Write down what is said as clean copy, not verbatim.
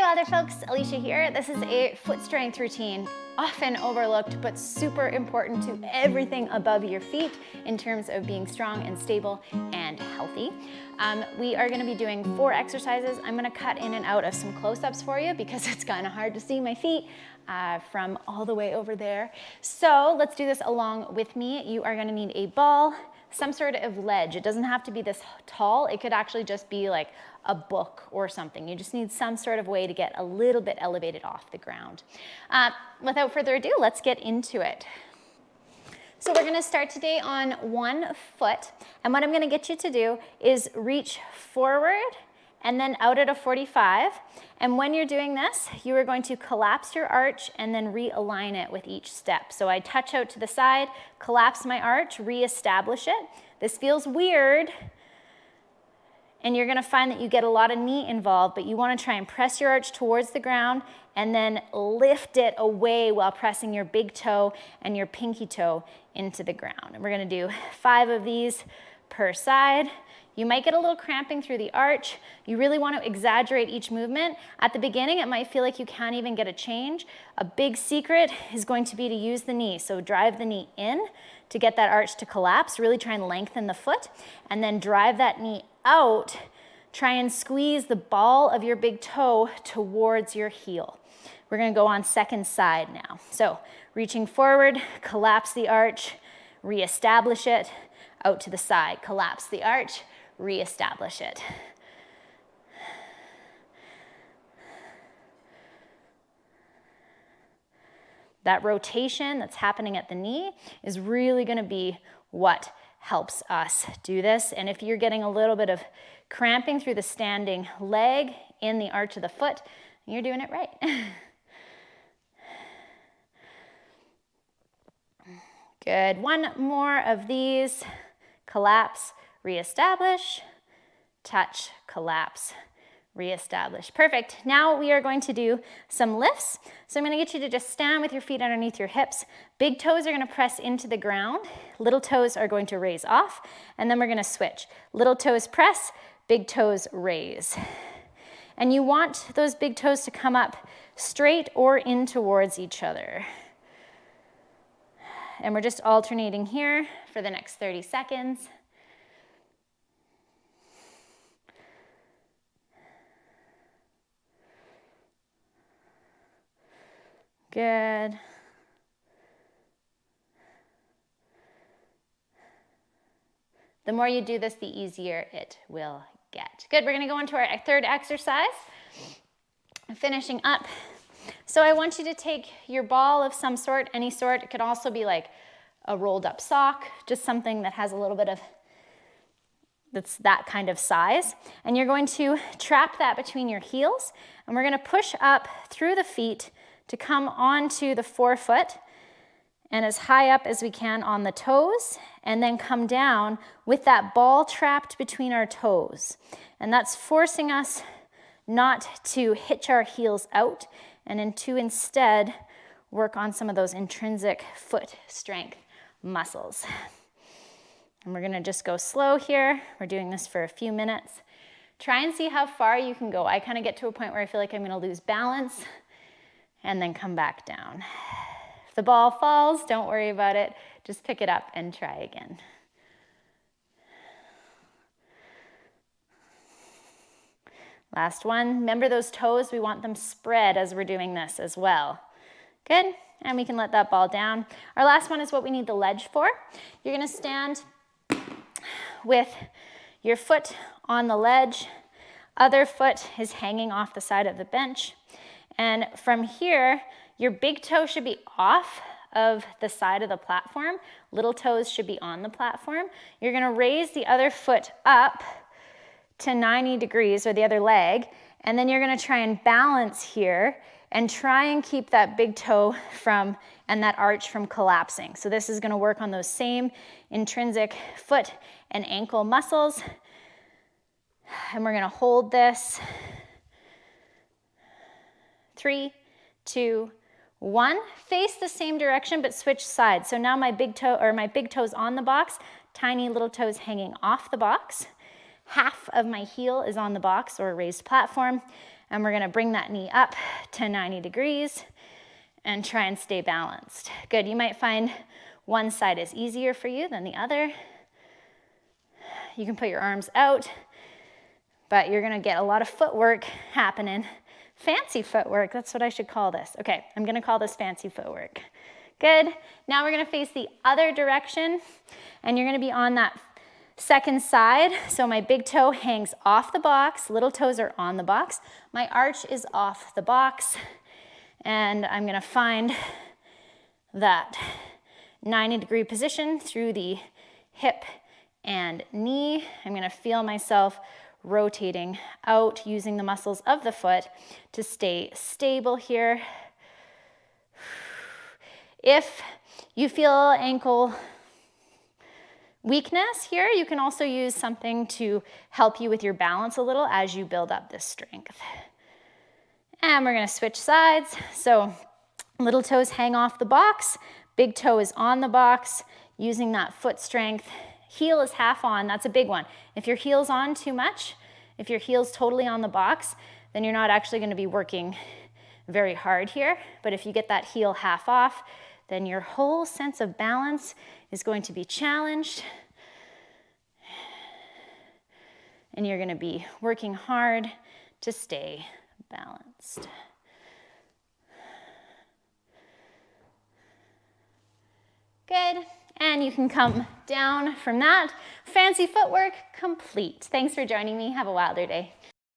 WILDR folks, Alicia here. This is a foot strength routine, often overlooked, but super important to everything above your feet in terms of being strong and stable and healthy. We are gonna be doing 4 exercises. I'm gonna cut in and out of some close-ups for you because it's kind of hard to see my feet from all the way over there. So let's do this along with me. You are gonna need a ball, some sort of ledge. It doesn't have to be this tall. It could actually just be like a book or something. You just need some sort of way to get a little bit elevated off the ground. Without further ado, let's get into it. So we're gonna start today on one foot, and what I'm gonna get you to do is reach forward and then out at a 45. And when you're doing this, you are going to collapse your arch and then realign it with each step. So I touch out to the side, collapse my arch, reestablish it. This feels weird, and you're gonna find that you get a lot of knee involved, but you wanna try and press your arch towards the ground and then lift it away while pressing your big toe and your pinky toe into the ground. And we're gonna do 5 of these per side. You might get a little cramping through the arch. You really want to exaggerate each movement. At the beginning, it might feel like you can't even get a change. A big secret is going to be to use the knee. So drive the knee in to get that arch to collapse. Really try and lengthen the foot, and then drive that knee out. Try and squeeze the ball of your big toe towards your heel. We're gonna go on second side now. So reaching forward, collapse the arch, reestablish it, out to the side, collapse the arch, reestablish it. That rotation that's happening at the knee is really going to be what helps us do this. And if you're getting a little bit of cramping through the standing leg in the arch of the foot, you're doing it right. Good. One more of these. Collapse, reestablish, touch, collapse, reestablish. Perfect. Now we are going to do some lifts. So I'm going to get you to just stand with your feet underneath your hips. Big toes are going to press into the ground. Little toes are going to raise off, and then we're going to switch. Little toes press, big toes raise. And you want those big toes to come up straight or in towards each other. And we're just alternating here for the next 30 seconds. Good. The more you do this, the easier it will get. Good, we're gonna go on to our 3rd exercise. Finishing up. So I want you to take your ball of some sort, any sort. It could also be like a rolled up sock, just something that has a little bit of, that's that kind of size. And you're going to trap that between your heels, and we're gonna push up through the feet to come onto the forefoot and as high up as we can on the toes, and then come down with that ball trapped between our toes. And that's forcing us not to hitch our heels out, and to instead work on some of those intrinsic foot strength muscles. And we're gonna just go slow here. We're doing this for a few minutes. Try and see how far you can go. I kind of get to a point where I feel like I'm gonna lose balance and then come back down. If the ball falls, don't worry about it. Just pick it up and try again. Last one. Remember those toes, we want them spread as we're doing this as well. Good, and we can let that ball down. Our last one is what we need the ledge for. You're gonna stand with your foot on the ledge, other foot is hanging off the side of the bench, and from here, your big toe should be off of the side of the platform. Little toes should be on the platform. You're gonna raise the other foot up to 90 degrees, or the other leg, and then you're gonna try and balance here and try and keep that big toe from, and that arch from collapsing. So this is gonna work on those same intrinsic foot and ankle muscles. And we're gonna hold this. 3, 2, 1. Face the same direction, but switch sides. So now my big toe, or my big toe's on the box, tiny little toes hanging off the box. Half of my heel is on the box or a raised platform, And we're gonna bring that knee up to 90 degrees and try and stay balanced. Good, you might find one side is easier for you than the other. You can put your arms out, but you're gonna get a lot of footwork happening. Fancy footwork, that's what I should call this. Okay, I'm gonna call this fancy footwork. Good, now we're gonna face the other direction, and you're gonna be on that second side. So my big toe hangs off the box, little toes are on the box. My arch is off the box, and I'm gonna find that 90-degree position through the hip and knee. I'm gonna feel myself rotating out using the muscles of the foot to stay stable here. If you feel ankle weakness here, you can also use something to help you with your balance a little as you build up this strength. And we're gonna switch sides. So little toes hang off the box, big toe is on the box, using that foot strength. Heel is half on, that's a big one. If your heel's on too much, if your heel's totally on the box, then you're not actually gonna be working very hard here. But if you get that heel half off, then your whole sense of balance is going to be challenged. And you're gonna be working hard to stay balanced. Good, and you can come down from that. Fancy footwork complete. Thanks for joining me. Have a wilder day.